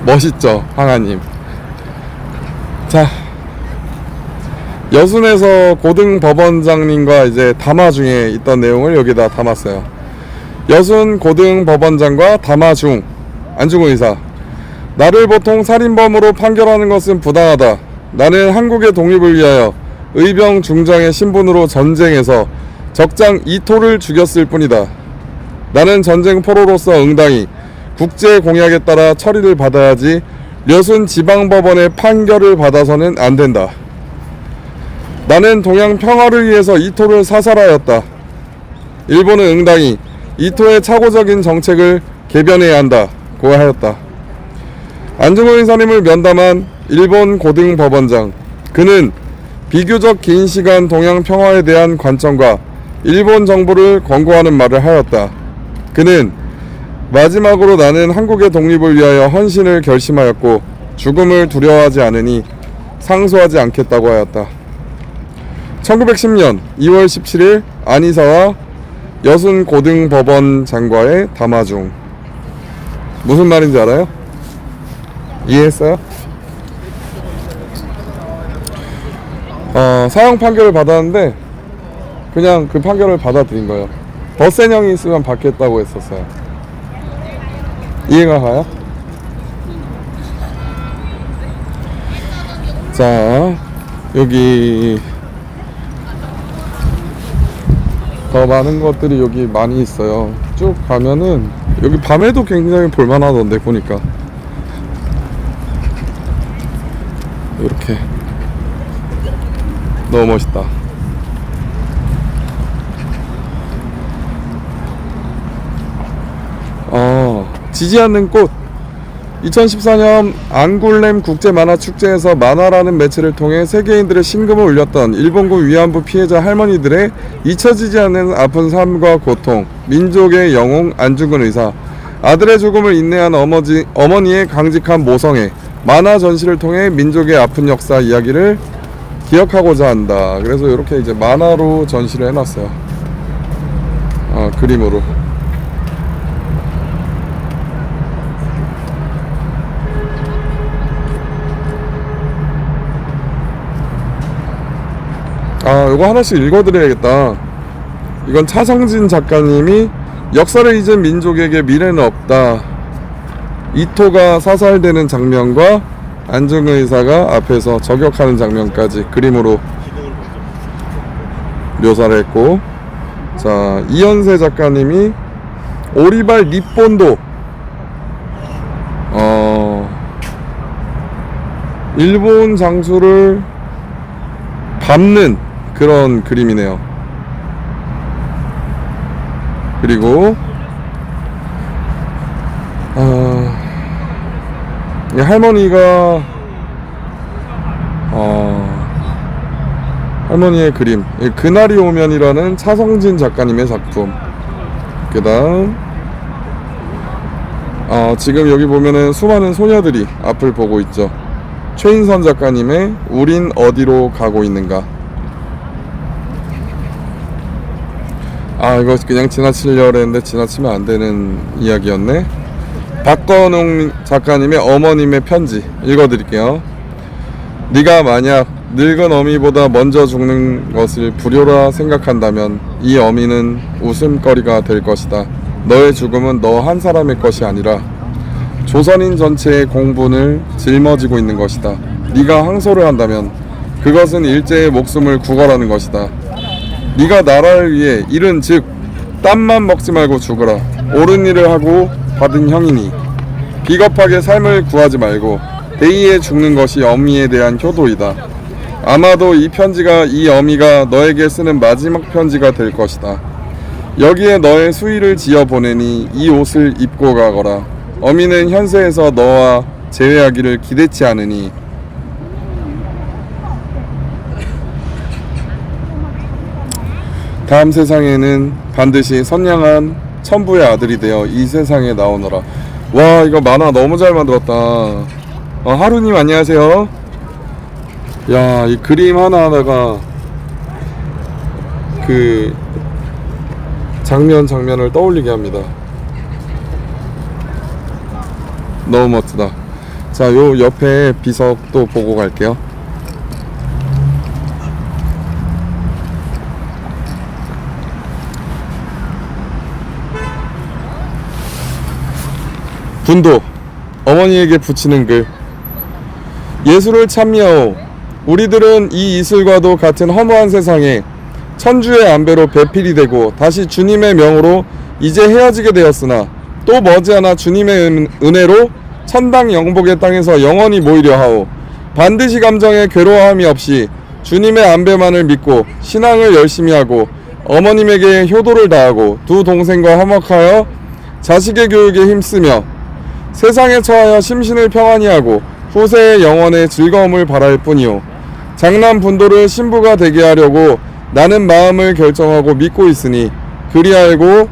멋있죠, 황하님. 자, 여순에서 고등법원장님과 이제 담화 중에 있던 내용을 여기다 담았어요. 여순 고등법원장과 담화 중 안중근 의사. 나를 보통 살인범으로 판결하는 것은 부당하다. 나는 한국의 독립을 위하여 의병 중장의 신분으로 전쟁에서 적장 이토를 죽였을 뿐이다. 나는 전쟁 포로로서 응당히 국제 공약에 따라 처리를 받아야지 여순 지방법원의 판결을 받아서는 안 된다. 나는 동양 평화를 위해서 이토를 사살하였다. 일본은 응당히 이토의 착오적인 정책을 개변해야 한다고 하였다. 안중근 의사님을 면담한 일본 고등법원장. 그는 비교적 긴 시간 동양 평화에 대한 관점과 일본 정부를 권고하는 말을 하였다. 그는 마지막으로 나는 한국의 독립을 위하여 헌신을 결심하였고 죽음을 두려워하지 않으니 상소하지 않겠다고 하였다. 1910년 2월 17일 안이사와 여순 고등법원장과의 담화 중. 무슨 말인지 알아요? 이해했어요? 사형 판결을 받았는데 그냥 그 판결을 받아들인 거예요. 더 센 형이 있으면 받겠다고 했었어요. 이해가 가요? 자, 여기 더 많은 것들이 여기 많이 있어요. 쭉 가면은 여기 밤에도 굉장히 볼만하던데 보니까. 이렇게 너무 멋있다. 지지 않는 꽃. 2014년 앙굴렘 국제만화축제에서 만화라는 매체를 통해 세계인들의 심금을 울렸던 일본군 위안부 피해자 할머니들의 잊혀지지 않는 아픈 삶과 고통, 민족의 영웅 안중근 의사, 아들의 죽음을 인내한 어머니의 강직한 모성애, 만화 전시를 통해 민족의 아픈 역사 이야기를 기억하고자 한다. 그래서 이렇게 이제 만화로 전시를 해놨어요. 그림으로. 요거 하나씩 읽어드려야겠다. 이건 차성진 작가님이 역사를 잊은 민족에게 미래는 없다. 이토가 사살되는 장면과 안중근 의사가 앞에서 저격하는 장면까지 그림으로 묘사를 했고, 자, 이현세 작가님이 오리발 립본도 일본 장수를 밟는 그런 그림이네요. 그리고 이 할머니가 할머니의 그림, 그날이 오면이라는 차성진 작가님의 작품. 그 다음 지금 여기 보면은 수많은 소녀들이 앞을 보고 있죠. 최인선 작가님의 우린 어디로 가고 있는가. 이거 그냥 지나치려고 했는데 지나치면 안 되는 이야기였네. 박건웅 작가님의 어머님의 편지 읽어드릴게요. 네가 만약 늙은 어미보다 먼저 죽는 것을 불효라 생각한다면 이 어미는 웃음거리가 될 것이다. 너의 죽음은 너 한 사람의 것이 아니라 조선인 전체의 공분을 짊어지고 있는 것이다. 네가 항소를 한다면 그것은 일제의 목숨을 구걸하는 것이다. 네가 나라를 위해 일은 즉 땀만 먹지 말고 죽어라. 옳은 일을 하고 받은 형이니 비겁하게 삶을 구하지 말고 대의에 죽는 것이 어미에 대한 효도이다. 아마도 이 편지가 이 어미가 너에게 쓰는 마지막 편지가 될 것이다. 여기에 너의 수의를 지어 보내니 이 옷을 입고 가거라. 어미는 현세에서 너와 재회하기를 기대치 않으니 다음 세상에는 반드시 선량한 천부의 아들이 되어 이 세상에 나오너라. 와, 이거 만화 너무 잘 만들었다. 하루님 안녕하세요. 야, 이 그림 하나하나가 그 장면을 떠올리게 합니다. 너무 멋지다. 자, 요 옆에 비석도 보고 갈게요. 분도 어머니에게 붙이는 글. 예술을 찬미하오. 우리들은 이 이슬과도 같은 허무한 세상에 천주의 안배로 배필이 되고 다시 주님의 명으로 이제 헤어지게 되었으나 또 머지않아 주님의 은혜로 천당 영복의 땅에서 영원히 모이려 하오. 반드시 감정에 괴로워함이 없이 주님의 안배만을 믿고 신앙을 열심히 하고 어머님에게 효도를 다하고 두 동생과 화목하여 자식의 교육에 힘쓰며 세상에 처하여 심신을 평안히 하고 후세의 영원의 즐거움을 바랄 뿐이오. 장남 분도를 신부가 되게 하려고 나는 마음을 결정하고 믿고 있으니 그리 알고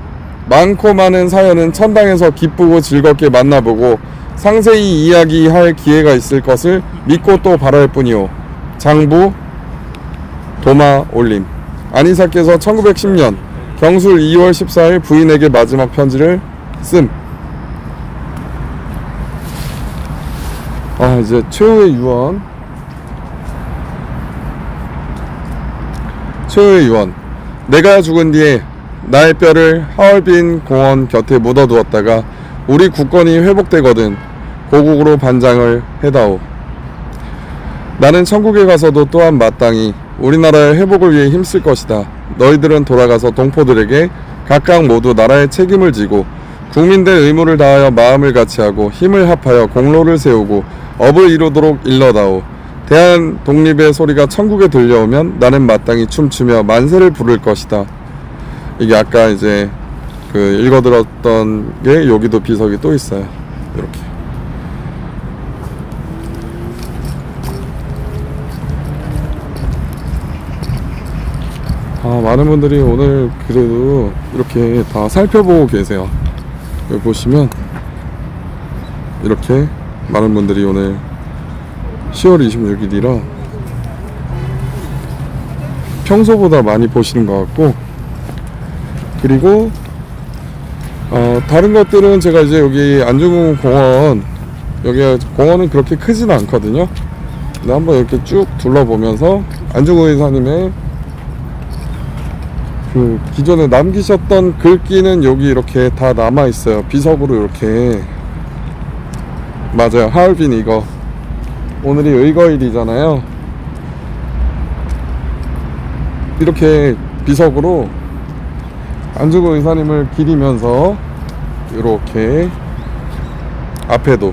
많고 많은 사연은 천당에서 기쁘고 즐겁게 만나보고 상세히 이야기할 기회가 있을 것을 믿고 또 바랄 뿐이오. 장부 도마 올림. 안이사께서 1910년 경술 2월 14일 부인에게 마지막 편지를 씀. 이제 최후의 유언. 최후의 유언. 내가 죽은 뒤에 나의 뼈를 하얼빈 공원 곁에 묻어두었다가 우리 국권이 회복되거든 고국으로 반장을 해다오. 나는 천국에 가서도 또한 마땅히 우리나라의 회복을 위해 힘쓸 것이다. 너희들은 돌아가서 동포들에게 각각 모두 나라의 책임을 지고 국민들 의무를 다하여 마음을 같이하고 힘을 합하여 공로를 세우고 업을 이루도록 일러다오. 대한 독립의 소리가 천국에 들려오면 나는 마땅히 춤추며 만세를 부를 것이다. 이게 아까 이제 그 읽어들었던 게 여기도 비석이 또 있어요. 이렇게. 많은 분들이 오늘 그래도 이렇게 다 살펴보고 계세요. 여기 보시면 이렇게 많은 분들이 오늘 10월 26일이라 평소보다 많이 보시는 것 같고, 그리고 다른 것들은 제가 이제 여기 안중근 공원, 여기 공원은 그렇게 크지는 않거든요. 근데 한번 이렇게 쭉 둘러보면서 안중근 의사님의 그 기존에 남기셨던 글귀는 여기 이렇게 다 남아 있어요. 비석으로 이렇게. 맞아요, 하얼빈 이거. 오늘이 의거일이잖아요. 이렇게 비석으로 안중근 의사님을 기리면서 이렇게 앞에도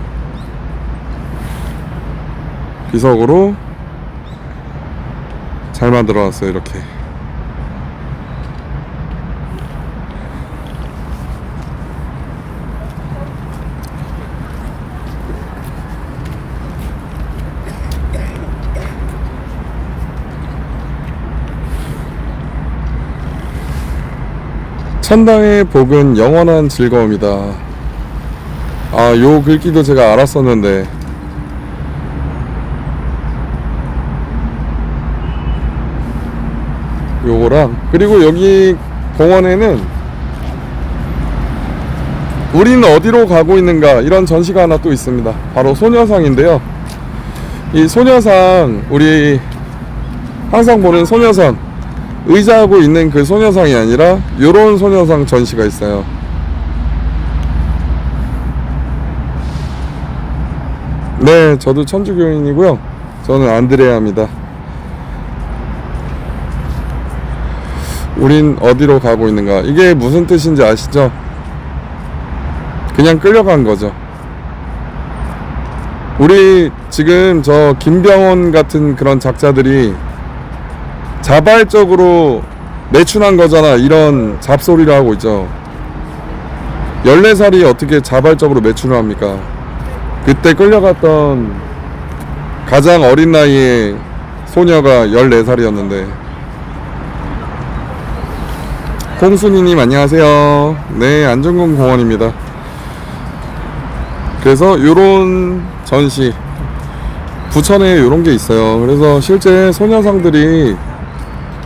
비석으로 잘 만들어 놨어요. 이렇게. 천당의 복은 영원한 즐거움이다. 요 글귀도 제가 알았었는데, 요거랑, 그리고 여기 공원에는 우리는 어디로 가고 있는가, 이런 전시가 하나 또 있습니다. 바로 소녀상인데요. 이 소녀상, 우리 항상 보는 소녀상, 의자하고 있는 그 소녀상이 아니라 요런 소녀상 전시가 있어요. 네, 저도 천주교인이고요. 저는 안드레아입니다. 우린 어디로 가고 있는가, 이게 무슨 뜻인지 아시죠? 그냥 끌려간 거죠. 우리 지금 저 김병원 같은 그런 작자들이 자발적으로 매춘한 거잖아, 이런 잡소리를 하고 있죠. 14살이 어떻게 자발적으로 매춘을 합니까? 그때 끌려갔던 가장 어린 나이의 소녀가 14살이었는데. 콩순이님 안녕하세요. 네, 안중근 공원입니다. 그래서 요런 전시, 부천에 요런 게 있어요. 그래서 실제 소녀상들이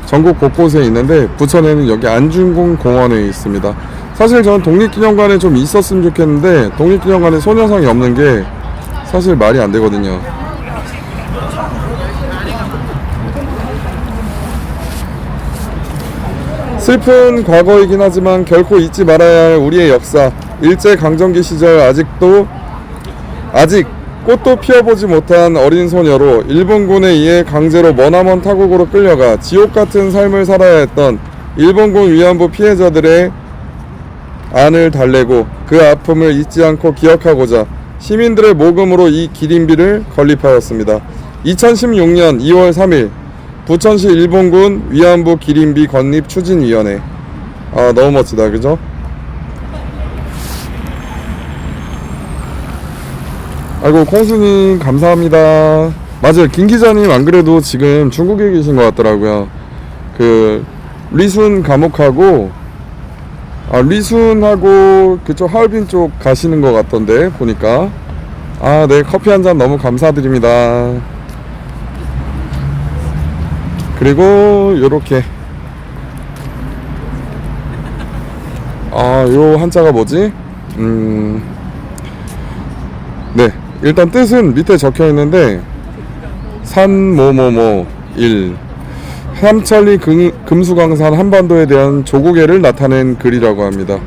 전국 곳곳에 있는데 부천에는 여기 안중근 공원에 있습니다. 사실 저는 독립기념관에 좀 있었으면 좋겠는데 독립기념관에 소녀상이 없는 게 사실 말이 안 되거든요. 슬픈 과거이긴 하지만 결코 잊지 말아야 할 우리의 역사, 일제강점기 시절 아직 꽃도 피워보지 못한 어린 소녀로 일본군에 의해 강제로 머나먼 타국으로 끌려가 지옥같은 삶을 살아야 했던 일본군 위안부 피해자들의 안을 달래고 그 아픔을 잊지 않고 기억하고자 시민들의 모금으로 이 기린비를 건립하였습니다. 2016년 2월 3일 부천시 일본군 위안부 기린비 건립 추진위원회. 아, 너무 멋지다, 그죠? 아이고, 콩수님 감사합니다. 맞아요, 김 기자님 안 그래도 지금 중국에 계신 것 같더라고요. 그 리순 감옥하고 리순하고 그쪽 하얼빈 쪽 가시는 것 같던데 보니까. 아, 네, 커피 한 잔 너무 감사드립니다. 그리고 요렇게 요 한자가 뭐지? 네, 일단 뜻은 밑에 적혀 있는데 산모모모 1 삼천리 금수강산 한반도에 대한 조국애를 나타낸 글이라고 합니다.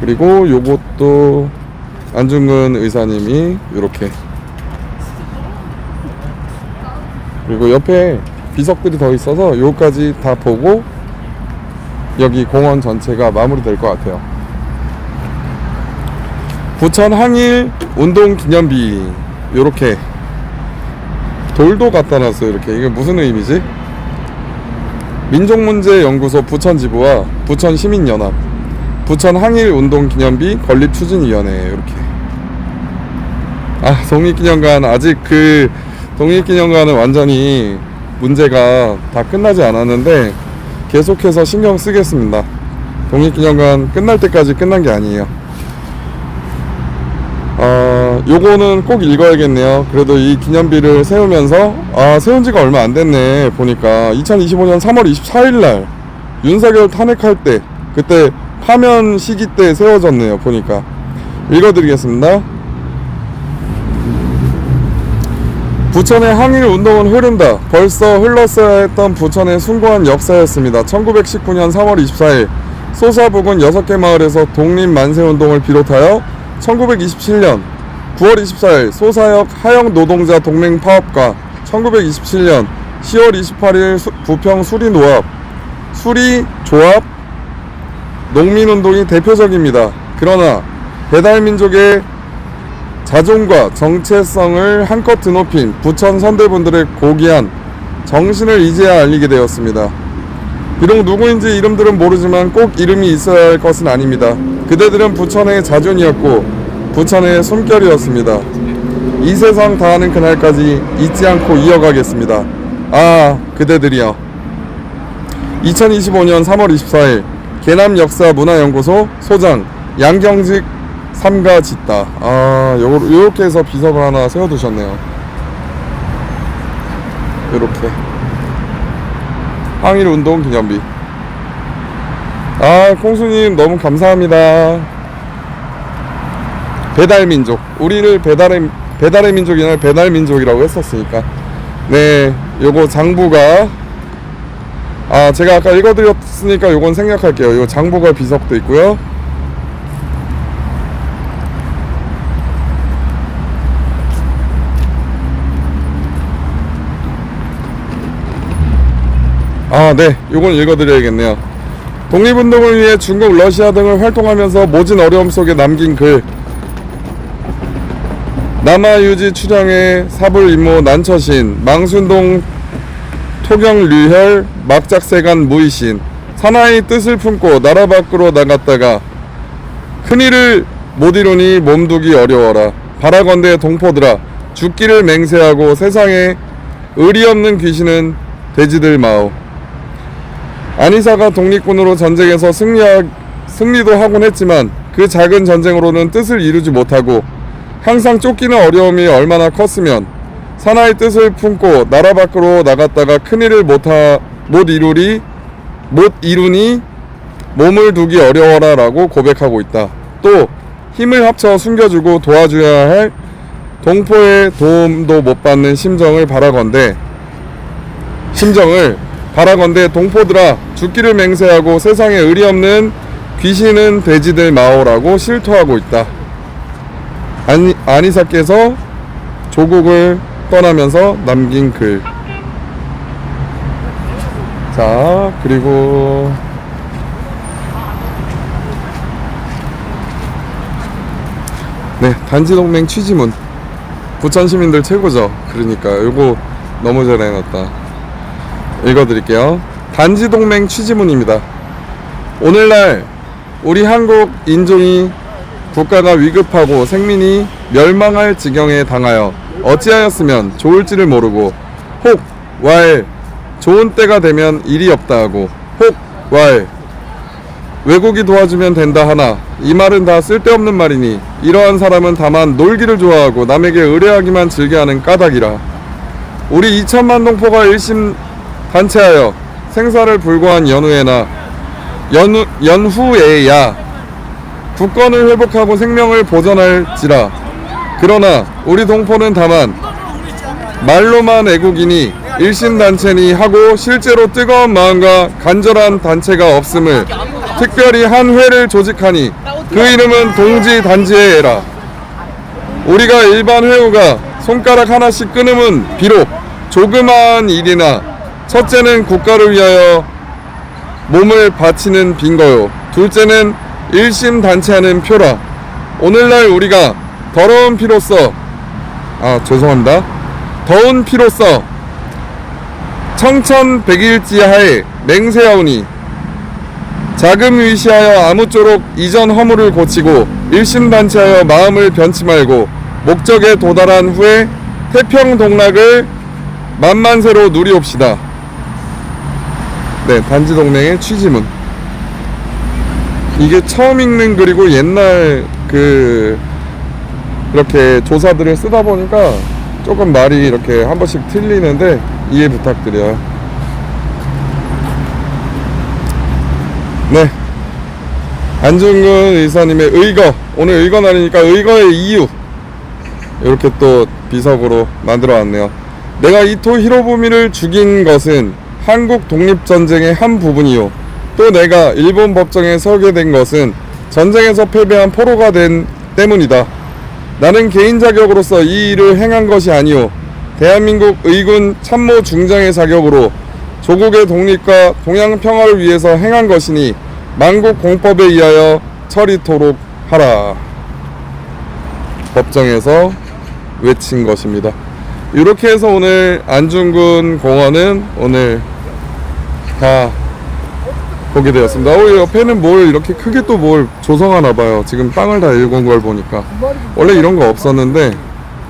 그리고 요것도 안중근 의사님이 요렇게, 그리고 옆에 비석들이 더 있어서 요까지 다 보고 여기 공원 전체가 마무리될 것 같아요. 부천 항일 운동 기념비 요렇게 돌도 갖다 놨어요. 이렇게. 이게 무슨 의미지? 민족문제연구소 부천지부와 부천시민연합 부천 항일 운동 기념비 건립 추진위원회. 이렇게. 독립기념관, 아직 그 독립기념관은 완전히 문제가 다 끝나지 않았는데 계속해서 신경 쓰겠습니다. 독립기념관 끝날 때까지 끝난 게 아니에요. 요거는 꼭 읽어야겠네요. 그래도 이 기념비를 세우면서 세운 지가 얼마 안 됐네. 보니까 2025년 3월 24일날 윤석열 탄핵할 때, 그때 파면 시기 때 세워졌네요. 보니까 읽어드리겠습니다. 부천의 항일 운동은 흐른다. 벌써 흘렀어야 했던 부천의 숭고한 역사였습니다. 1919년 3월 24일 소사부근 6개 마을에서 독립만세운동을 비롯하여 1927년 9월 24일 소사역 하역노동자 동맹 파업과 1927년 10월 28일 부평 수리조합 농민운동이 대표적입니다. 그러나 배달민족의 자존과 정체성을 한껏 드높인 부천 선대분들의 고귀한 정신을 이제야 알리게 되었습니다. 비록 누구인지 이름들은 모르지만 꼭 이름이 있어야 할 것은 아닙니다. 그대들은 부천의 자존이었고 부천의 숨결이었습니다. 이 세상 다하는 그날까지 잊지 않고 이어가겠습니다. 그대들이여. 2025년 3월 24일 계남역사문화연구소 소장 양경직 삼가짓다. 요렇게 해서 비석을 하나 세워두셨네요. 요렇게 항일운동 기념비. 콩수님 너무 감사합니다. 배달민족, 우리를 배달의 민족이나 배달민족이라고 했었으니까. 네, 요거 장부가 제가 아까 읽어드렸으니까 요건 생략할게요. 요 장부가 비석도 있고요. 네, 요건 읽어드려야겠네요. 독립운동을 위해 중국, 러시아 등을 활동하면서 모진 어려움 속에 남긴 글. 남아유지 추령의 사불임모 난처신 망순동 토경류혈 막작세간 무이신 사나이 뜻을 품고 나라 밖으로 나갔다가 큰일을 못 이루니 몸두기 어려워라. 바라건대 동포들아 죽기를 맹세하고 세상에 의리 없는 귀신은 돼지들 마오. 안희사가 독립군으로 전쟁에서 승리도 하곤 했지만 그 작은 전쟁으로는 뜻을 이루지 못하고 항상 쫓기는 어려움이 얼마나 컸으면 사나이 뜻을 품고 나라 밖으로 나갔다가 큰일을 못 이루니 몸을 두기 어려워라 라고 고백하고 있다. 또 힘을 합쳐 숨겨주고 도와줘야 할 동포의 도움도 못 받는 심정을 바라건대 동포들아 죽기를 맹세하고 세상에 의리 없는 귀신은 돼지들 마오라고 실토하고 있다. 안이사께서 조국을 떠나면서 남긴 글. 자, 그리고 네, 단지동맹 취지문. 부천 시민들 최고죠. 그러니까 요거 너무 잘 해놨다. 읽어드릴게요. 단지동맹 취지문입니다. 오늘날 우리 한국 인종이 국가가 위급하고 생민이 멸망할 지경에 당하여 어찌하였으면 좋을지를 모르고 혹 왈 좋은 때가 되면 일이 없다 하고 혹 왈 외국이 도와주면 된다 하나 이 말은 다 쓸데없는 말이니 이러한 사람은 다만 놀기를 좋아하고 남에게 의뢰하기만 즐겨하는 까닭이라. 우리 2천만 동포가 일심 단체하여 생사를 불구한 연후에야 국권을 회복하고 생명을 보전할지라. 그러나 우리 동포는 다만 말로만 애국이니 일심단체니 하고 실제로 뜨거운 마음과 간절한 단체가 없음을 특별히 한 회를 조직하니 그 이름은 동지단지회라. 우리가 일반 회우가 손가락 하나씩 끊음은 비록 조그마한 일이나 첫째는 국가를 위하여 몸을 바치는 빈거요 둘째는 일심단체하는 표라. 오늘날 우리가 더러운 피로써 더운 피로써 청천백일지하에 맹세하오니 자금 위시하여 아무쪼록 이전 허물을 고치고 일심단체하여 마음을 변치 말고 목적에 도달한 후에 태평동락을 만만세로 누리옵시다. 네, 단지동맹의 취지문. 이게 처음 읽는 글이고 옛날 이렇게 조사들을 쓰다 보니까 조금 말이 이렇게 한 번씩 틀리는데 이해 부탁드려요. 네, 안중근 의사님의 의거. 오늘 의거 날이니까 의거의 이유 이렇게 또 비석으로 만들어 왔네요. 내가 이토 히로부미를 죽인 것은 한국 독립전쟁의 한 부분이요 또 내가 일본 법정에 서게 된 것은 전쟁에서 패배한 포로가 된 때문이다. 나는 개인 자격으로서 이 일을 행한 것이 아니오 대한민국 의군 참모 중장의 자격으로 조국의 독립과 동양 평화를 위해서 행한 것이니 만국 공법에 의하여 처리토록 하라. 법정에서 외친 것입니다. 이렇게 해서 오늘 안중근 공원은 오늘 다 보게 되었습니다. 옆에는 뭘 이렇게 크게 또 뭘 조성하나봐요. 지금 빵을 다 읽은 걸 보니까 원래 이런 거 없었는데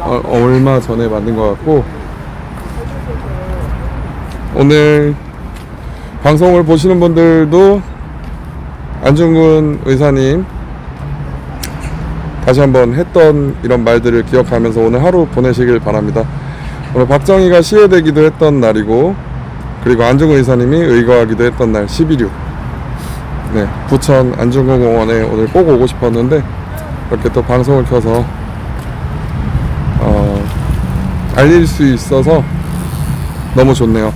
얼마 전에 만든 것 같고, 오늘 방송을 보시는 분들도 안중근 의사님 다시 한번 했던 이런 말들을 기억하면서 오늘 하루 보내시길 바랍니다. 오늘 박정희가 시해되기도 했던 날이고, 그리고 안중근 의사님이 의거하기도 했던 날 11.6. 네, 부천 안중근 공원에 오늘 꼭 오고 싶었는데 이렇게 또 방송을 켜서 알릴 수 있어서 너무 좋네요.